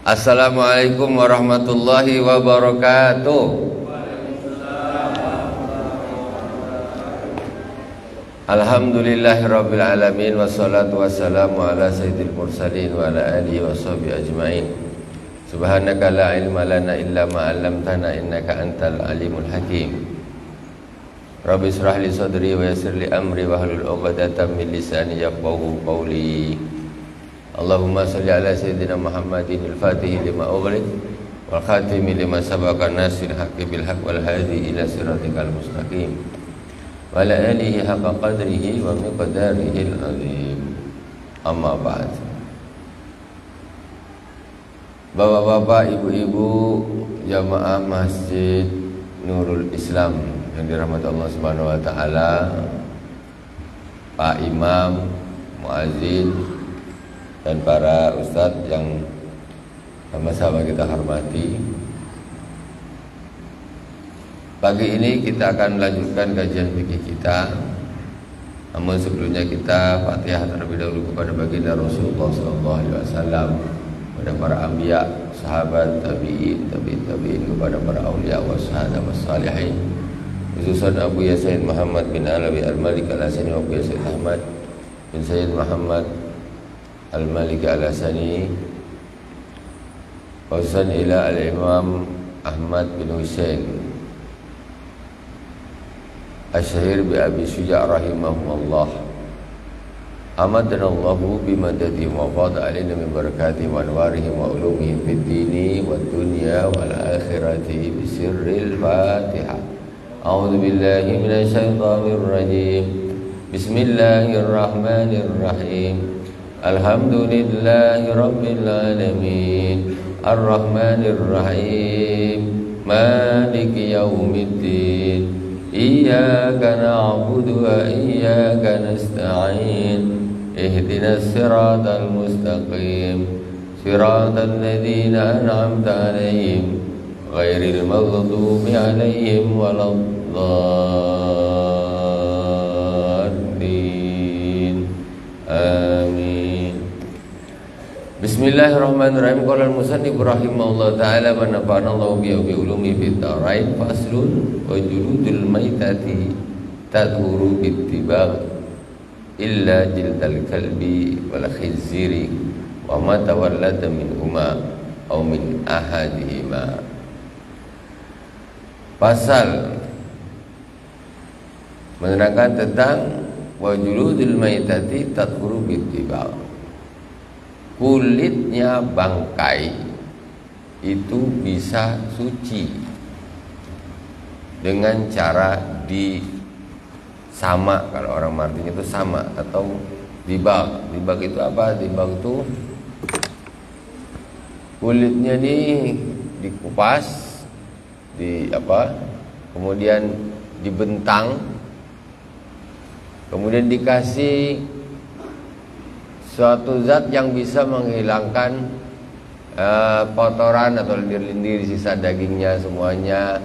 Assalamualaikum warahmatullahi wabarakatuh. Alhamdulillahirabbil alamin wassalatu wassalamu ala sayyidil mursalin wa ala alihi washabihi ajmain. Subhanaka la ilma lana illa ma 'allamtana innaka antal alimul hakim. Rabbi israh li sadri wa yassir li amri wa hlul 'uqdatam min lisani yafqahu qawli. Allahumma salli ala sayyidina Muhammadin al-Fatih lima ughliq wal khatimi lima sabaqa nasir haqqi bil haqq wal hadi ila siratikal mustaqim wa ala alihi haqqa qadrihi wa miqdarihi al-azim. Amma ba'd. Bapak-bapak, ibu-ibu jamaah Masjid Nurul Islam yang dirahmati Allah Subhanahu wa taala, Pak Imam, muazzin dan para ustadz yang sama-sama kita hormati. Pagi ini kita akan melanjutkan kajian fikih kita. Namun sebelumnya kita Fatihah terlebih dahulu kepada baginda Rasulullah SAW, kepada para anbiya, sahabat, tabi'in, tabi'in, kepada para aulia wa sahadat wassalihin, khususan Abu Ya Sayyid Muhammad bin Alawi Al-Malik Al-Hasani wa Abu Ya Sayyid Ahmad bin Sayyid Muhammad Al-Malik Al-Hasani, khususan ila Al-Imam Ahmad bin Husain Asyhir bi Abi Syuja' rahimahullah. Amadnallahu bimadadihi wa fadha alaina min barakatihi wa anwarihi wa ulumihi fid dini wad dunya wal akhirati bi sirril Fatihah. A'udzu billahi minasy syaithanir rajim. Bismillahirrahmanirrahim. Alhamdulillahi rabbil alamin. Ar-Rahmanir Rahim. Maliki yaumiddin. Iyyaka na'budu wa iyyaka nasta'in. Ihdinas siratal mustaqim. Siratal ladzina an'amta 'alaihim ghairil maghdubi 'alaihim waladdallin. Amin. Bismillahirrahmanirrahim. Qala al-musannif rahimahullah ta'ala wa nafa'ana Allahu bi ulumi fid dharain. Faslun wa juludul maitati tadhuru bittibaq illa jildal kalbi wal khiziri wa ma tawallada minhuma aw min ahadihima. Pasal menerangkan tentang wa juludul maitati tadhuru bittibaq. Kulitnya bangkai itu bisa suci dengan cara disama, kalau orang Martin itu sama, atau dibag. Dibag itu apa? Dibag itu kulitnya dikupas, kemudian dibentang, kemudian dikasih suatu zat yang bisa menghilangkan kotoran atau lendir-lendir, sisa dagingnya semuanya,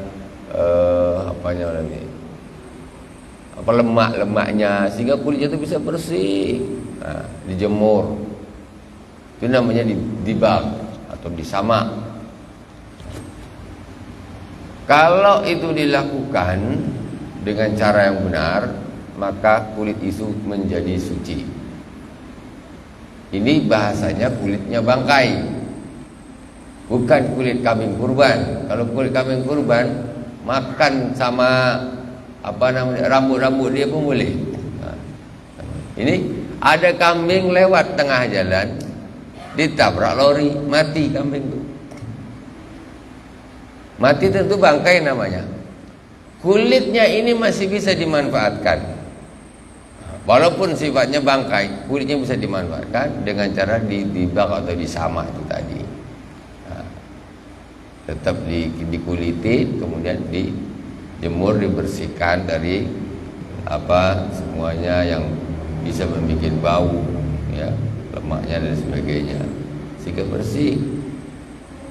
lemak-lemaknya, sehingga kulitnya itu bisa bersih. Nah, dijemur, itu namanya dibag atau disama. Kalau itu dilakukan dengan cara yang benar, maka kulit itu menjadi suci. Ini bahasanya kulitnya bangkai, bukan kulit kambing kurban. Kalau kulit kambing kurban makan sama rambut-rambut dia pun boleh. Nah, ini ada kambing lewat tengah jalan, ditabrak lori, mati kambing itu. Mati tentu bangkai namanya. Kulitnya ini masih bisa dimanfaatkan. Walaupun sifatnya bangkai, kulitnya bisa dimanfaatkan dengan cara dibak atau disama itu tadi. Nah, tetap dikulitin, kemudian dijemur, dibersihkan dari semuanya yang bisa membuat bau, ya, lemaknya dan sebagainya, sehingga bersih.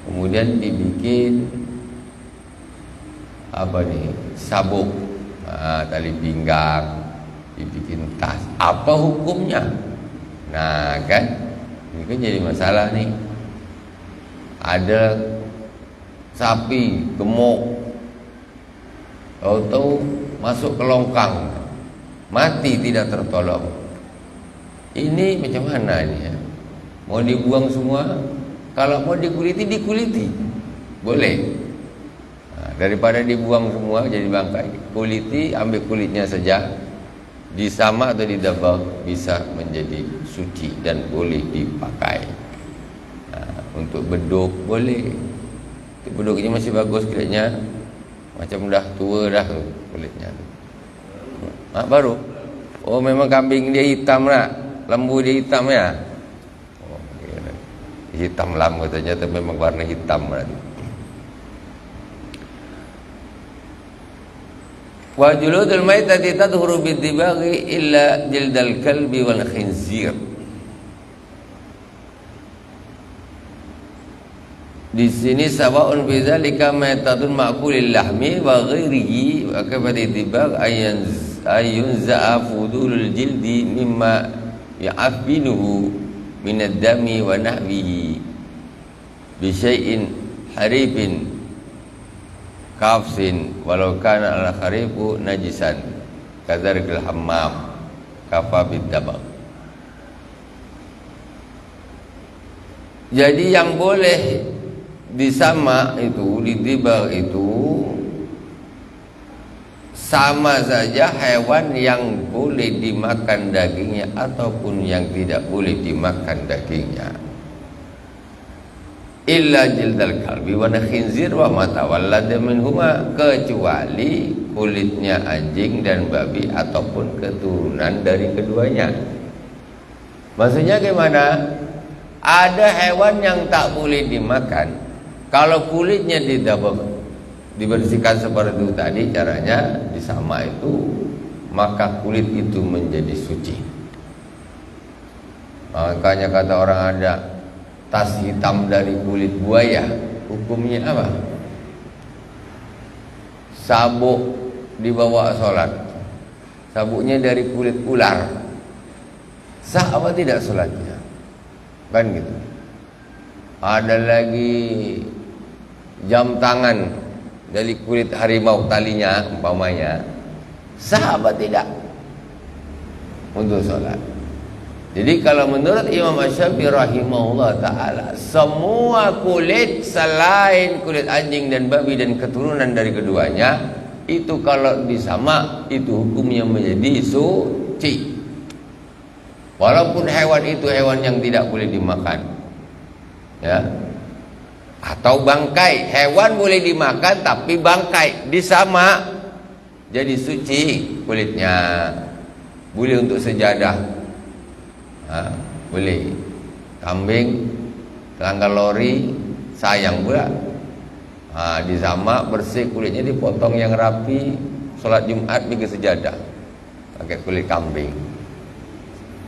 Kemudian dibikin sabuk, tali pinggang, dibikin tas. Apa hukumnya? Nah kan, ini kan jadi masalah nih. Ada sapi gemuk, tahu-tahu masuk ke longkang, mati tidak tertolong. Ini macam mana ini ya? Mau dibuang semua? Kalau mau dikuliti, dikuliti, boleh. Nah, daripada dibuang semua jadi bangkai, kuliti, ambil kulitnya saja, disama atau didabah, bisa menjadi suci dan boleh dipakai. Nah, untuk beduk boleh. Beduknya masih bagus kulitnya, macam dah tua dah tu kulitnya tu. Baru. Oh, memang kambing dia hitam lah, lembu dia hitam ya. Oh, hitam lam katanya, tapi memang warna hitam berarti. Wa juludul maitati tadhuru bidibaghi illa jildal kalbi wal khinzir. Di sini sawaun fi dzalika maitatun ma'kulil lahmi wa ghairihi wa kafati dibag ayunza'a fudulul jildi mimma ya'afinuhu minad dami wa nahwihi bi syai'in harifin kafsin walau kana al kharifu najisan kadzarikal hammam kafa bidabag. Jadi yang boleh disama itu, ditibak itu sama saja hewan yang boleh dimakan dagingnya ataupun yang tidak boleh dimakan dagingnya. Illa jildal kalbi wa khinzir wa ma tawallada minhuma, kecuali kulitnya anjing dan babi ataupun keturunan dari keduanya. Maksudnya gimana? Ada hewan yang tak boleh dimakan. Kalau kulitnya dibersihkan seperti itu tadi, caranya disama itu, maka kulit itu menjadi suci. Makanya kata orang ada, tas hitam dari kulit buaya, hukumnya apa? Sabuk dibawa sholat, sabuknya dari kulit ular, sah apa tidak sholatnya? Kan gitu. Ada lagi jam tangan dari kulit harimau, talinya umpamanya, sah apa tidak untuk sholat? Jadi kalau menurut Imam Asy-Syafi'i rahimahullah ta'ala, semua kulit selain kulit anjing dan babi dan keturunan dari keduanya, itu kalau disama, itu hukumnya menjadi suci. Walaupun hewan itu hewan yang tidak boleh dimakan, ya, atau bangkai. Hewan boleh dimakan tapi bangkai disama, jadi suci kulitnya. Boleh untuk sejadah, boleh. Kambing, telangga lori, sayang pula. Disama, bersih kulitnya, dipotong yang rapi, sholat Jumat bikin sejadah pakai kulit kambing,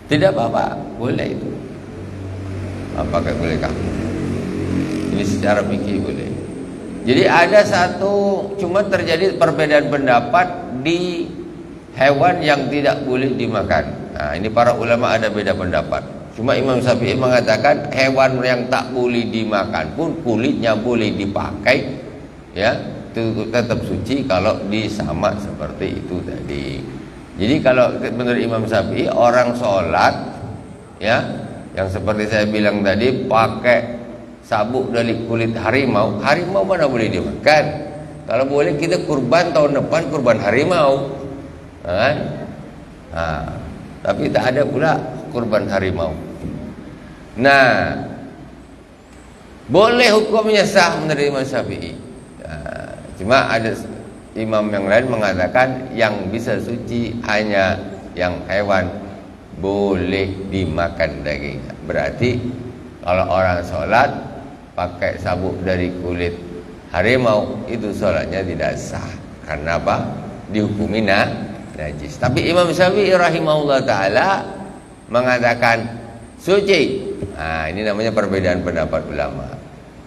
tidak apa-apa, boleh itu. Pakai kulit kambing. Ini secara fikih boleh. Jadi ada satu, cuma terjadi perbedaan pendapat di hewan yang tidak boleh dimakan. Nah, ini para ulama ada beda pendapat. Cuma Imam Syafi'i mengatakan hewan yang tak boleh dimakan pun kulitnya boleh dipakai, ya, itu tetap suci kalau disama seperti itu tadi. Jadi kalau menurut Imam Syafi'i, orang sholat, ya, yang seperti saya bilang tadi, pakai sabuk dari kulit harimau, harimau mana boleh dimakan? Kalau boleh kita kurban tahun depan, kurban harimau, kan? Tapi tak ada pula kurban harimau. Nah, boleh hukumnya sah menurut Imam Syafi'i. Cuma ada imam yang lain mengatakan yang bisa suci hanya yang hewan boleh dimakan dagingnya. Berarti kalau orang sholat pakai sabuk dari kulit harimau, itu sholatnya tidak sah. Karena apa? Dihukumi najis. Tapi Imam Syafi'i rahimahullah ta'ala mengatakan suci. Ini namanya perbedaan pendapat ulama.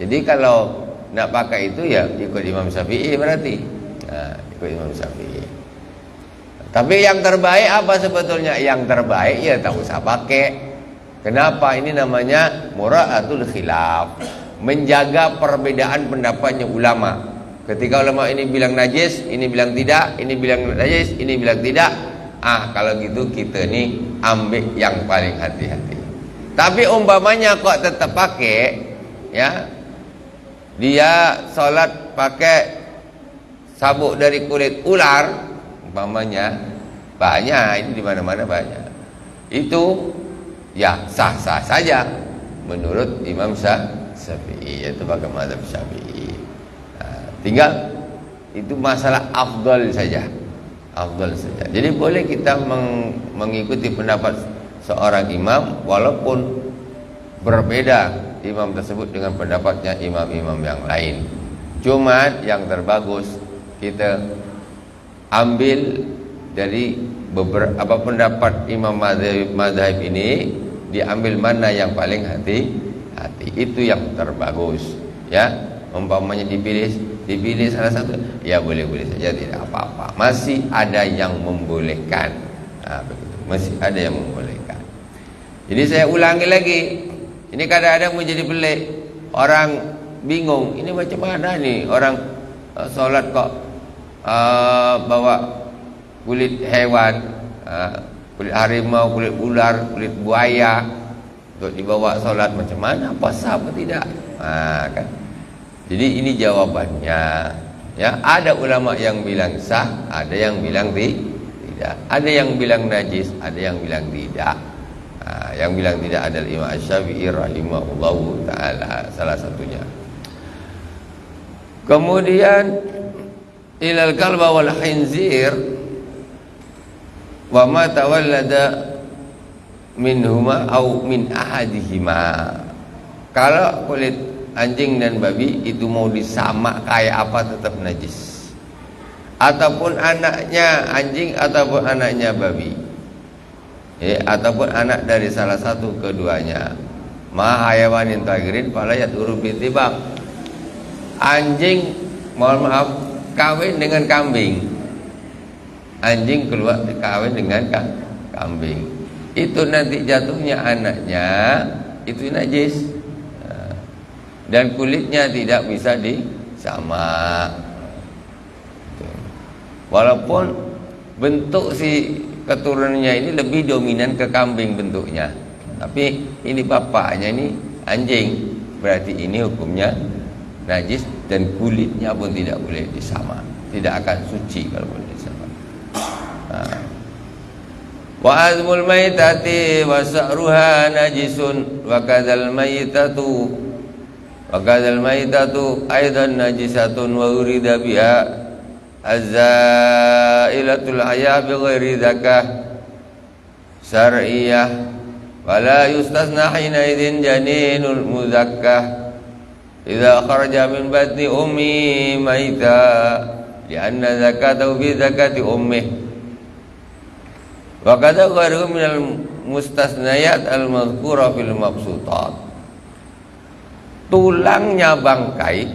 Jadi kalau nak pakai itu, ya ikut Imam Syafi'i berarti. Ikut Imam Syafi'i. Tapi yang terbaik apa sebetulnya? Yang terbaik ya tak usah pakai. Kenapa? Ini namanya mura'atul khilaf. menjaga perbedaan pendapatnya ulama. Ketika ulama ini bilang najis, ini bilang tidak, ini bilang najis, ini bilang tidak. Kalau gitu kita nih ambil yang paling hati-hati. Tapi umpamanya kok tetap pakai, ya, dia sholat pakai sabuk dari kulit ular, umpamanya, banyak ini di mana-mana banyak. Itu ya sah-sah saja menurut Imam Syafi'i, yaitu pakai mazhab Syafi'i. Tinggal itu masalah afdal saja. Afdal saja. Jadi boleh kita mengikuti pendapat seorang imam walaupun berbeda imam tersebut dengan pendapatnya imam-imam yang lain. Cuman yang terbagus kita ambil dari beberapa pendapat imam mazhab ini, diambil mana yang paling hati-hati, itu yang terbagus, ya. Umpamanya dipilih salah satu, ya boleh-boleh saja, tidak apa-apa. Masih ada yang membolehkan. Begitu. Masih ada yang membolehkan. Jadi saya ulangi lagi. Ini kadang-kadang menjadi pelik. Orang bingung, ini macam mana nih orang sholat kok bawa kulit hewan, kulit harimau, kulit ular, kulit buaya untuk dibawa sholat, macam mana? Apa sah apa tidak? Kan? Jadi ini jawabannya, ya. Ada ulama yang bilang sah, ada yang bilang tidak, ada yang bilang najis, ada yang bilang tidak. Yang bilang tidak adalah Imam Syafi'i rahimahullahu taala, salah satunya. Kemudian ilal kalba wal khinzir wa ma tawallada minhuma au min ahadihima. Kalau kulit anjing dan babi itu mau disamak kayak apa tetap najis, ataupun anaknya anjing ataupun anaknya babi, ataupun anak dari salah satu keduanya. Ma hayawanin tagirin fala yaduru bitibak. Anjing, mohon maaf, kawin dengan kambing. Anjing keluar kawin dengan kambing, itu nanti jatuhnya anaknya itu najis. Dan kulitnya tidak bisa disamak. Walaupun bentuk si keturunannya ini lebih dominan ke kambing bentuknya, tapi ini bapaknya ini anjing, berarti ini hukumnya najis dan kulitnya pun tidak boleh disamak, tidak akan suci kalau boleh disamak. Wa azmul maitati wa sa'ruha najisun wa kadzal maitatu Wakadal maitatu aidan najisatun wa urida biha azzailatul haya bi ghairi zakah syar'iyyah wa la yustasna hina idzin janinul muzakkah idza kharaja min batni ummi maita li'anna zakatahu bi zakati ummih wa kadza ghairu minal mustasnayat al-madhkura fil mabsutat. Tulangnya bangkai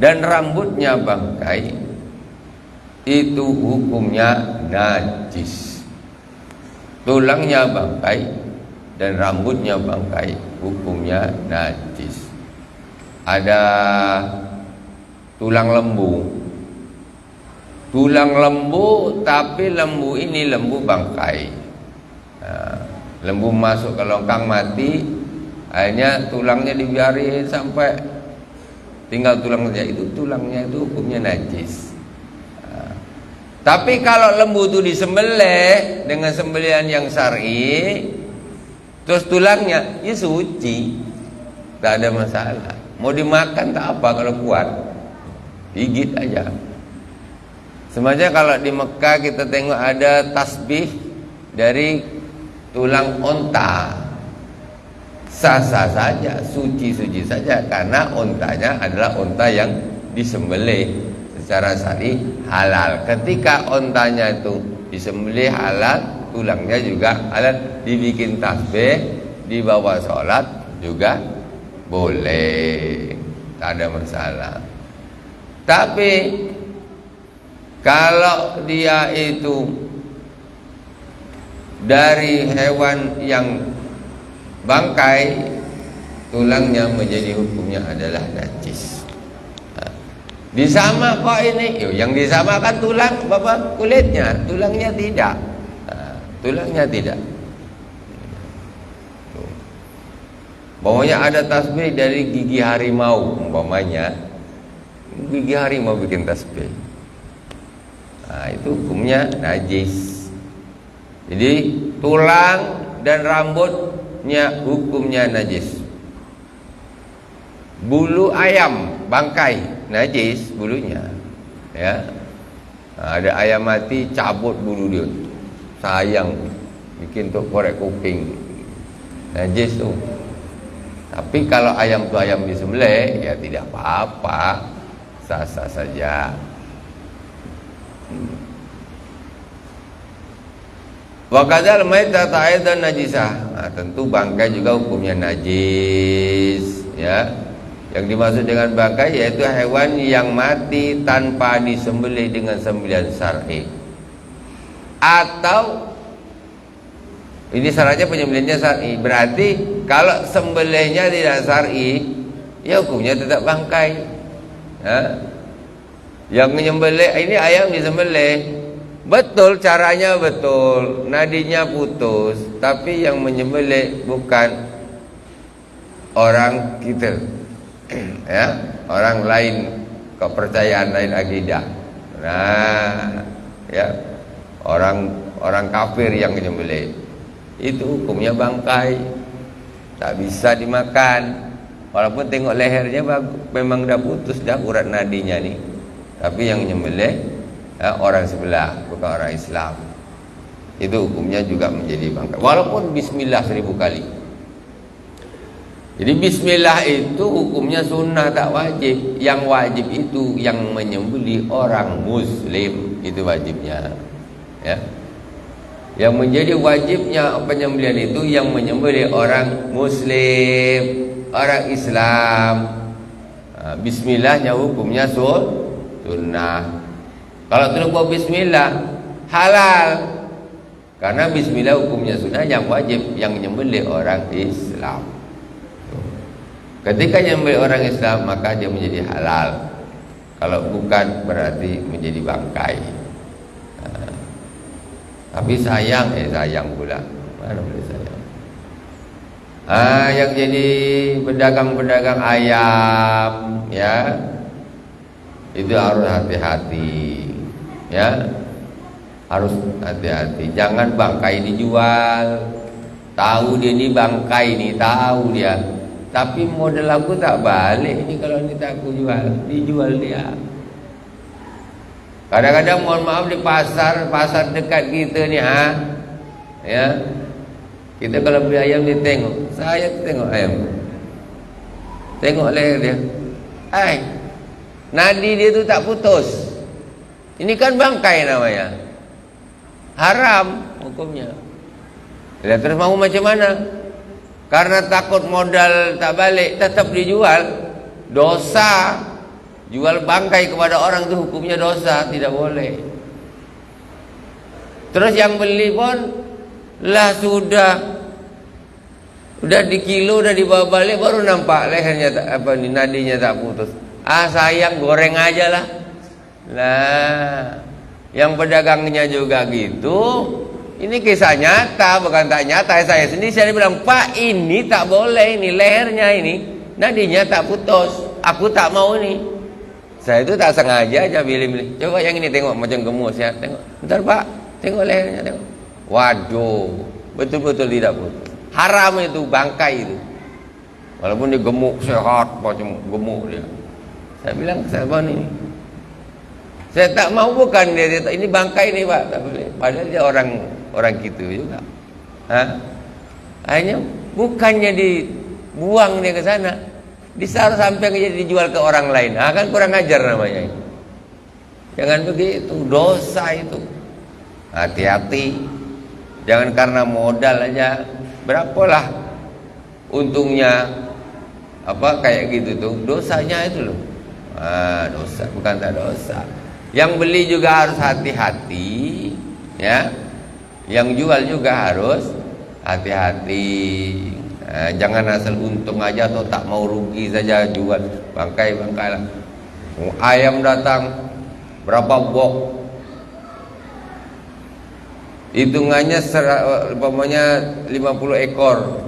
dan rambutnya bangkai itu hukumnya najis. Tulangnya bangkai dan rambutnya bangkai hukumnya najis. Ada tulang lembu. Tulang lembu, tapi lembu ini lembu bangkai. Lembu masuk ke longkang mati, akhirnya tulangnya dibiarin sampai tinggal tulang saja, itu tulangnya itu hukumnya najis. Tapi kalau lembu itu disembelih dengan sembelihan yang syar'i, terus tulangnya ya suci, tak ada masalah. Mau dimakan tak apa kalau kuat, gigit aja. Semacam kalau di Mekah kita tengok ada tasbih dari tulang onta, sah-sah saja, suci-suci saja, karena ontanya adalah onta yang disembelih secara syar'i halal. Ketika ontanya itu disembelih halal, tulangnya juga halal, dibikin tasbih, dibawa sholat juga boleh, tak ada masalah. Tapi kalau dia itu dari hewan yang bangkai, tulangnya menjadi hukumnya adalah najis. Disama kok ini? Yang disamakan tulang, apa? Kulitnya, tulangnya tidak. Tulangnya tidak. Pokoknya ada tasbih dari gigi harimau, umpamanya gigi harimau bikin tasbih. Itu hukumnya najis. Jadi tulang dan rambutnya hukumnya najis. Bulu ayam, bangkai, najis bulunya, ya. Ada ayam mati, cabut bulu dia, sayang, bikin untuk korek kuping, najis tuh. Tapi kalau ayam tu ayam disembelih, ya tidak apa-apa, sah-sah saja. Wa kadzal maitah aidan najisah. Tentu bangkai juga hukumnya najis, ya. Yang dimaksud dengan bangkai yaitu hewan yang mati tanpa disembelih dengan sembelihan syar'i. Atau ini syaratnya penyembelihannya syar'i. Berarti kalau sembelihnya tidak syar'i, ya hukumnya tetap bangkai. Ya. Yang menyembelih ini ayam disembelih, betul caranya betul, nadinya putus, tapi yang menyembelih bukan orang kita. Ya, orang lain, kepercayaan lain, akidah. Nah, ya, orang kafir yang menyembelih, itu hukumnya bangkai, tak bisa dimakan. Walaupun tengok lehernya memang dah putus dah urat nadinya nih, tapi yang menyembelih ya, orang sebelah, bukan orang Islam. Itu hukumnya juga menjadi bangkai, walaupun bismillah 1000 kali. Jadi bismillah itu hukumnya sunnah, tak wajib. Yang wajib itu yang menyembelih orang muslim, itu wajibnya, ya. Yang menjadi wajibnya penyembelihan itu yang menyembelih orang muslim, orang Islam. Bismillahnya hukumnya sunnah. Kalau terlupa bismillah halal, karena bismillah hukumnya sunnah, yang wajib yang menyembelih orang Islam. Ketika menyembelih orang Islam, maka dia menjadi halal. Kalau bukan, berarti menjadi bangkai. Tapi sayang pula. Mana boleh sayang? Yang jadi pedagang-pedagang ayam, ya, itu harus hati-hati, ya, harus hati-hati. Jangan bangkai dijual. Tahu dia ini bangkai nih, tahu dia. Tapi modal aku tak balik ini kalau ini tak aku jual, dijual dia. Kadang-kadang mohon maaf di pasar dekat kita ni, ya, kita kalau beli ayam dia tengok, saya tengok ayam, tengok leher dia, nadi dia tu tak putus. Ini kan bangkai namanya, haram hukumnya. Dia terus mau macam mana? Karena takut modal tak balik, tetap dijual. Dosa. Jual bangkai kepada orang itu hukumnya dosa, tidak boleh. Terus yang beli pun lah sudah di kilo, udah dibawa balik, baru nampak lehernya nadinya tak putus. Sayang, goreng aja lah. Lah, yang pedagangnya juga gitu. Ini kisah nyata, bukan tak nyata. Saya sendiri saya bilang, Pak, ini tak boleh, ini lehernya ini nadinya tak putus, aku tak mau ini. Saya itu tak sengaja aja pilih-pilih. Coba yang ini tengok macam gemus ya, tengok. Bentar Pak, tengok lehernya, tengok. Waduh, betul-betul tidak putus. Haram itu, bangkai itu. Walaupun dia gemuk, sehat, macam gemuk dia. Saya bilang, saya ini. Saya tak mau, bukan dia ini bangkai nih Pak, tak boleh. Padahal dia orang gitu juga. Akhirnya bukannya dibuang dia ke sana, disaruh sampai jadi dijual ke orang lain. Kan kurang ajar namanya. Jangan begitu, dosa itu. Hati-hati. Jangan karena modal aja. Berapalah untungnya kayak gitu tuh, dosanya itu loh. Dosa, bukan tak dosa. Yang beli juga harus hati-hati, ya. Yang jual juga harus hati-hati. Jangan asal untung aja atau tak mau rugi saja jual bangkai-bangkai lah. Ayam datang berapa bok, hitungannya umpamanya 50 ekor,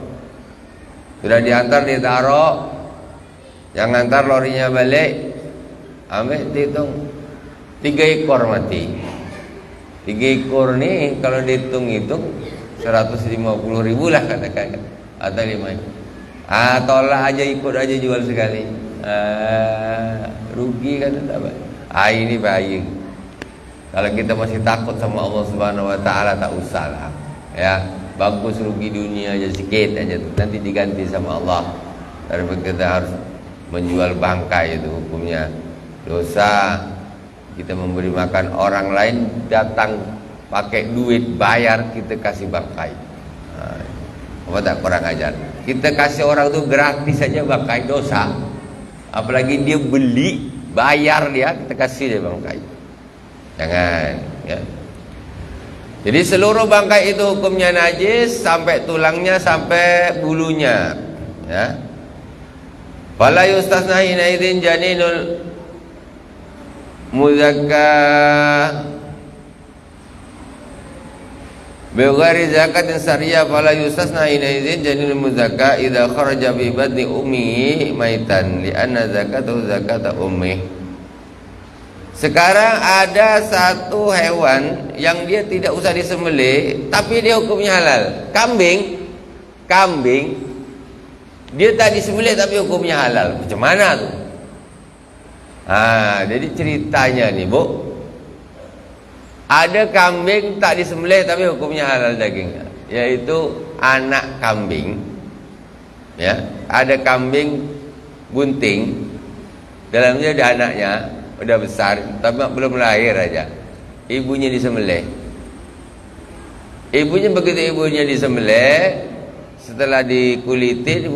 sudah diantar ditaruh, yang ngantar lorinya balik, ambil dihitung 3 ekor mati. 3 ekor nih kalau dihitung-hitung 150.000 lah katakan, atau 5. Tolak aja, ikut aja jual sekali. Rugi kan tak apa. Ini bahaya. Kalau kita masih takut sama Allah Subhanahu Wa Taala, tak usah lah. Ya, bagus rugi dunia aja sedikit aja tuh, nanti diganti sama Allah. Daripada kita harus menjual bangkai, itu hukumnya dosa. Kita memberi makan orang lain, datang pakai duit bayar, kita kasih bangkai. Apa tak kurang ajar? Kita kasih orang tuh gratis saja bangkai, dosa. Apalagi dia beli, bayar dia, kita kasih dia bangkai. Jangan, ya. Jadi seluruh bangkai itu hukumnya najis, sampai tulangnya, sampai bulunya, ya. Fala yustasna hina idzin janinul muzakka bighairi zakatin sariyah. Fala yustasna hina idzin janinul muzakka idza kharaja bi badni ummihi maitan li anna zakatahu zakata ummi. Sekarang ada satu hewan yang dia tidak usah disembelih, tapi dia hukumnya halal. Kambing dia tak disembelih tapi hukumnya halal. Macam mana tuh? Jadi ceritanya nih, Bu, ada kambing tak disembelih tapi hukumnya halal dagingnya, yaitu anak kambing. Ya, ada kambing bunting, dalamnya ada anaknya, udah besar tapi belum lahir aja. Ibunya disembelih. Ibunya begitu ibunya disembelih, setelah dikulitin,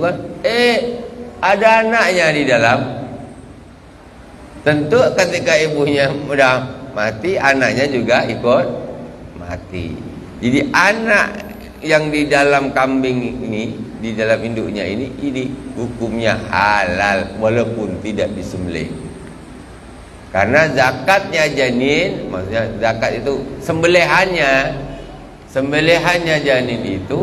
ada anaknya di dalam. Tentu ketika ibunya udah mati, anaknya juga ikut mati. Jadi anak yang di dalam kambing ini, di dalam induknya ini hukumnya halal walaupun tidak disembelih. Karena zakatnya janin, maksudnya zakat itu sembelihannya janin itu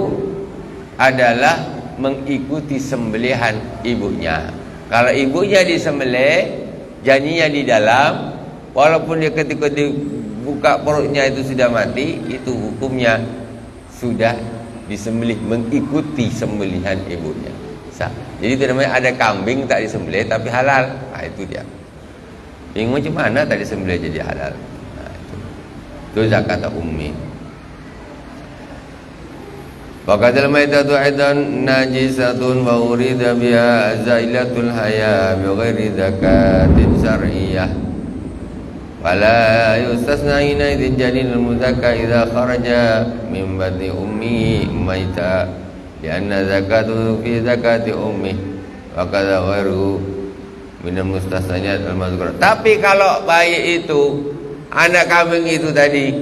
adalah mengikuti sembelihan ibunya. Kalau ibunya disembelih, janinnya di dalam, walaupun dia ketika dibuka perutnya itu sudah mati, itu hukumnya sudah disembelih mengikuti sembelihan ibunya. Jadi itu namanya ada kambing tak disembelih tapi halal. Itu dia. Bingung macam mana tadi sembelih jadi halal. Itu zakat ummi. Waqatil maitatu aidan najisatun wa urida biha zailatul haya bi ghairi zakatin syar'iyyah. Wala yustasna hina idzin janinul muzakka idza kharaja min batni ummi maita li anna zakatu fi zakati ummi wa kadza ghairu minal mustasnayat al-mazkur. Tapi kalau bayi itu, anak kambing itu tadi,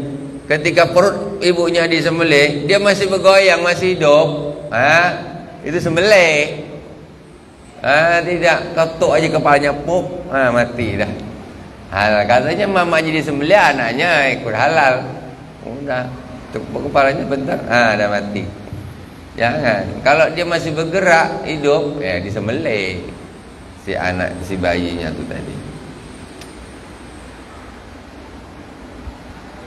ketika perut ibunya disembelih, dia masih bergoyang, masih hidup, itu sembelih. Tidak, ketuk aja kepalanya, puk, mati dah. Halal. Katanya mamanya disembelih, anaknya ikut halal. Udah, tepuk kepalanya bentar, dah mati. Jangan. Kalau dia masih bergerak, hidup, ya disembelih. Si anak, si bayinya tu tadi.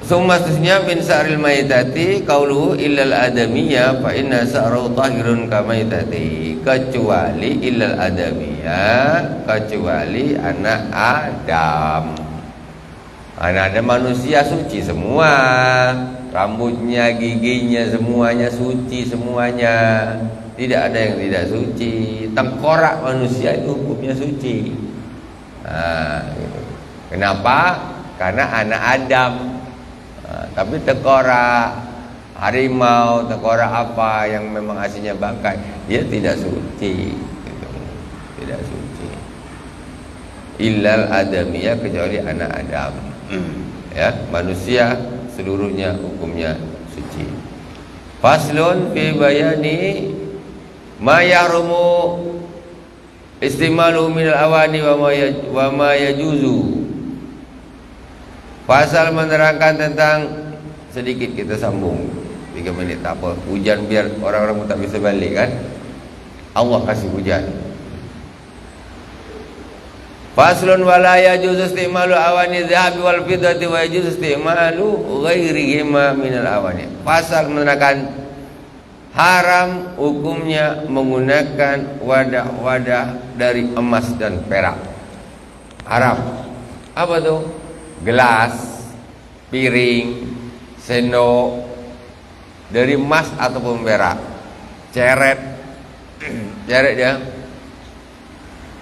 Sumastusnya min sa'ril maitati qauluhu illal adamiyya fa inna sa'rahu tahirun ka maitati. Kecuali illal adamiyya, kecuali anak Adam. Anak Adam manusia suci semua. Rambutnya, giginya, semuanya suci semuanya. Tidak ada yang tidak suci. Tengkorak manusia itu hukumnya suci. Gitu. Kenapa? Karena anak Adam. Tapi tengkorak harimau, tengkorak apa yang memang hasilnya bangkai, dia tidak suci. Gitu. Tidak suci. Illal adamiyah, kecuali anak Adam. Ya, manusia seluruhnya hukumnya suci. Faslun fi bayani ma yahrumu istimalu minal awani wa ma yajuzu. Pasal menerangkan tentang, sedikit kita sambung 3 minit tak apa, hujan biar orang-orang tak bisa balik kan. Allah kasih hujan. Faslun wala yajuzu istimalu awani dhahabi wal fiddati wa yajuzu istimalu ghairihima minal awani. Pasal menerangkan haram hukumnya menggunakan wadah-wadah dari emas dan perak. Haram. Apa tuh? Gelas, piring, sendok dari emas ataupun perak. Ceret dia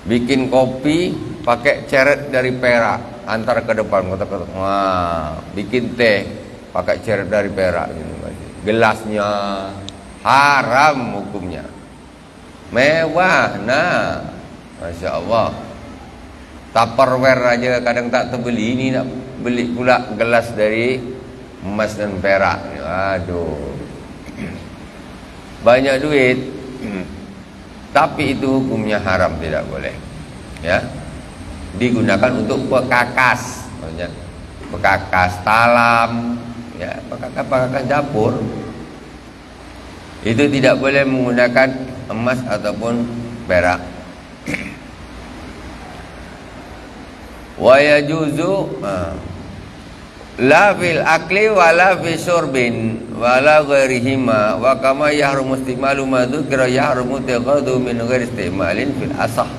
bikin kopi pakai ceret dari perak, antar ke depan kotak-kotak. Wah, bikin teh pakai ceret dari perak. Gelasnya haram hukumnya. Mewah, nah, masya Allah. Tupperware aja kadang tak terbeli, ini nak beli pula gelas dari emas dan perak. Aduh, banyak duit. Tapi itu hukumnya haram, tidak boleh. Ya, digunakan untuk pekakas, maksudnya pekakas talam, ya, pekakas dapur. Itu tidak boleh menggunakan emas ataupun perak. Wa yajuzu la fil akli wala fi syurbin wala ghairihima wa kama yahrumu istimalu ma dzukira yahrumu taghadu min ghairi istimalin fil asah.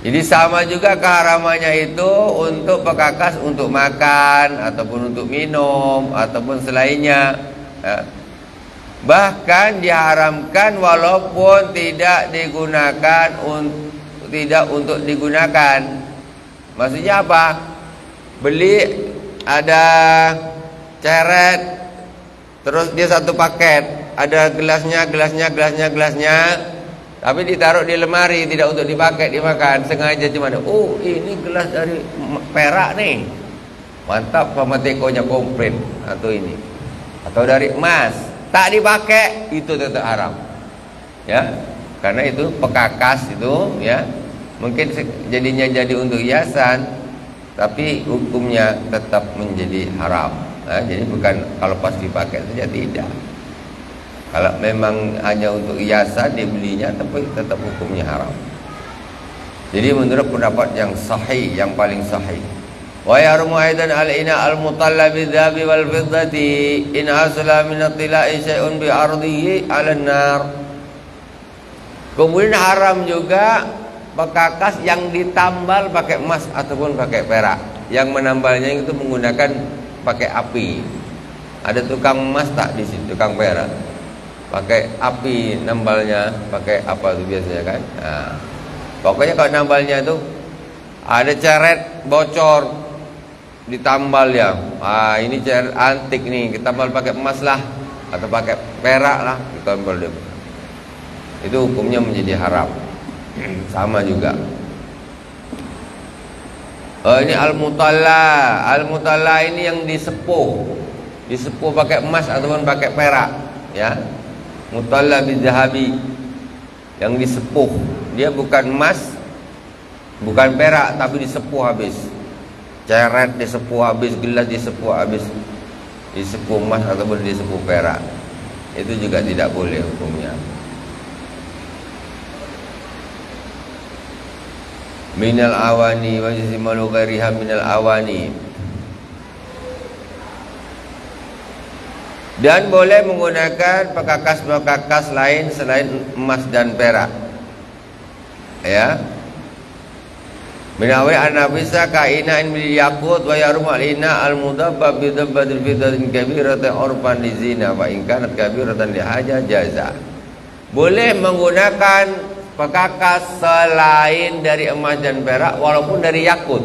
Jadi sama juga keharamannya itu untuk pekakas untuk makan ataupun untuk minum ataupun selainnya, ya. Bahkan diharamkan walaupun tidak digunakan tidak untuk digunakan. Maksudnya apa? Beli ada ceret, terus dia satu paket, ada gelasnya, tapi ditaruh di lemari tidak untuk dipakai dimakan, sengaja cuma ada. Oh, ini gelas dari perak nih, mantap, pematekonya komplit atau ini, atau dari emas, tak dipakai, itu tetap haram, ya, karena itu pekakas itu, ya. Mungkin jadinya jadi untuk hiasan, tapi hukumnya tetap menjadi haram. Nah, jadi bukan kalau pas dipakai saja, tidak. Kalau memang hanya untuk hiasan dibelinya, tapi tetap hukumnya haram. Jadi menurut pendapat yang sahih, yang paling sahih, wa yarmu aidan al-ina al-mutalla bidzabi wal fiddati in asla min at-tila'i syai'un bi ardihi 'ala an-nar. Kemudian haram juga pekakas yang ditambal pakai emas ataupun pakai perak. Yang menambalnya itu menggunakan pakai api. Ada tukang emas tak di situ, tukang perak. Pakai api nambalnya, pakai apa itu biasanya kan? Nah, pokoknya kalau nambalnya itu ada ceret bocor ditambal ya. Ah, ini ceret antik nih, kita tambal pakai emas lah atau pakai perak lah, ditambal dia. Itu hukumnya menjadi haram. Sama juga. Oh, ini al-mutalla. Al-mutalla ini yang disepuh. Disepuh pakai emas ataupun pakai perak, ya. Mutalla bizahabi. Yang disepuh. Dia bukan emas, bukan perak, tapi disepuh habis. Ceret disepuh habis, gelas disepuh habis. Disepuh emas ataupun disepuh perak. Itu juga tidak boleh hukumnya. Minal awani wa yasimalu ghairiha minal awani. Dan boleh menggunakan pekakas-pekakas lain selain emas dan perak, ya. Minawi an-nafisa kaina'in bil yaqut wa yarum al-ina al-mudabbab bi dabbatil fiddatin kabiratan urfan li zina wa in kanat kabiratan li haja jaza. Boleh menggunakan pekakas selain dari emas dan perak walaupun dari yakut.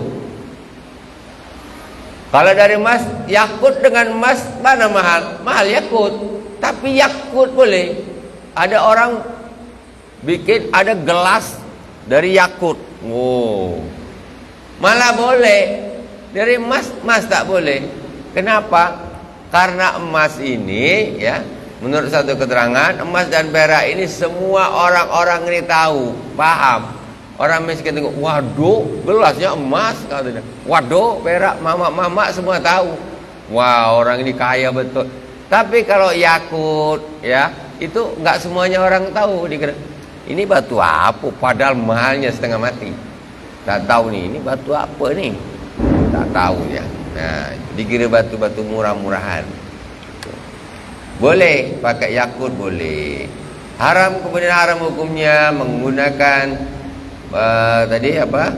Kalau dari emas, yakut dengan emas mana mahal? Mahal yakut. Tapi yakut boleh. Ada orang bikin ada gelas dari yakut. Wow. Malah boleh. Dari emas tak boleh. Kenapa? Karena emas ini, ya, Menurut satu keterangan, emas dan perak ini semua orang-orang ini tahu, paham. Orang miskin tengok, waduh, gelasnya emas katanya. Waduh, perak, mama semua tahu. Wah, orang ini kaya betul. Tapi kalau yakut, ya, itu nggak semuanya orang tahu. Ini batu apa? Padahal mahalnya setengah mati. Tak tahu nih, ini batu apa nih? Tak tahu ya. Nah, dikira batu-batu murah-murahan. Boleh pakai yakut, boleh. Haram, kemudian haram hukumnya menggunakan tadi apa?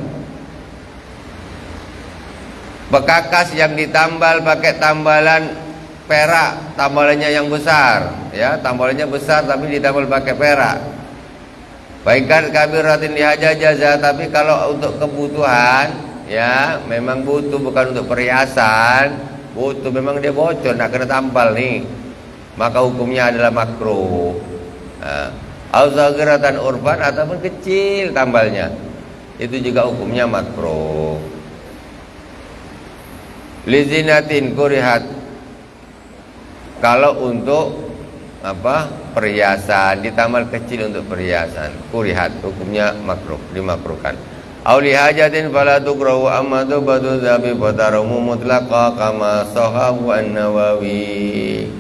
Bekakas yang ditambal pakai tambalan perak, tambalannya yang besar, ya, tambalannya besar tapi ditambal pakai perak. Baikkan kabiratin lihajajaza, tapi kalau untuk kebutuhan, ya, memang butuh, bukan untuk perhiasan, butuh memang dia bocor, nak kena tambal nih, maka hukumnya adalah makruh. Al-zaghiratan urban ataupun kecil tambalnya, itu juga hukumnya makruh. Lizinatin kurihat, kalau untuk apa, perhiasan, ditambal kecil untuk perhiasan, kurihat, hukumnya makruh, dimakruhkan. Auli hajatin fala tukrahu amma tubatu dzabi fataramu mutlaqa kama sahahu an-Nawawi.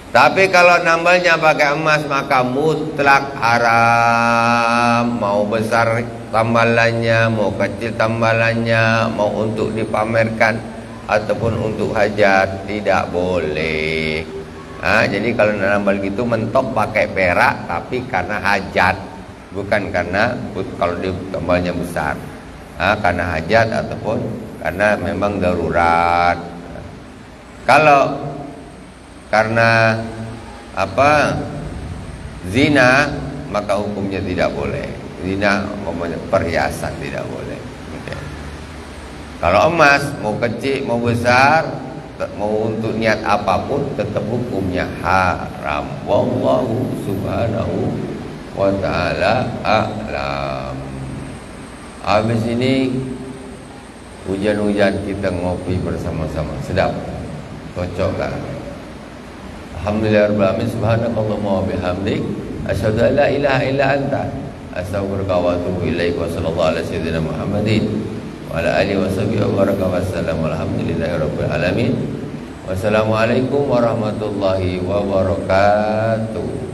Tapi kalau nambalnya pakai emas maka mutlak haram. Mau besar tambalannya, mau kecil tambalannya, mau untuk dipamerkan ataupun untuk hajat, tidak boleh. Jadi kalau nambal gitu mentok pakai perak, tapi karena hajat, bukan karena kalau tambalnya besar, karena hajat ataupun karena memang darurat. Kalau karena apa, zina, maka hukumnya tidak boleh. Zina umpamanya perhiasan, tidak boleh. Okay. Kalau emas mau kecil mau besar, mau untuk niat apapun, tetap hukumnya haram. Wallahu subhanahu wa ta'ala a'lam. Habis ini hujan-hujan kita ngopi bersama-sama, sedap, cocok lah. Alhamdulillah rabbil alamin, subhanakallahumma wa bihamdik, asyhadu an la ilaha illa anta, astaghfiruka wa atubu ilaik. Wa sallallahu ala sayyidina Muhammadin wa ala alihi wa sahbihi wa baraka wa sallam. Alhamdulillahi rabbil alamin. Wassalamualaikum warahmatullahi wabarakatuh.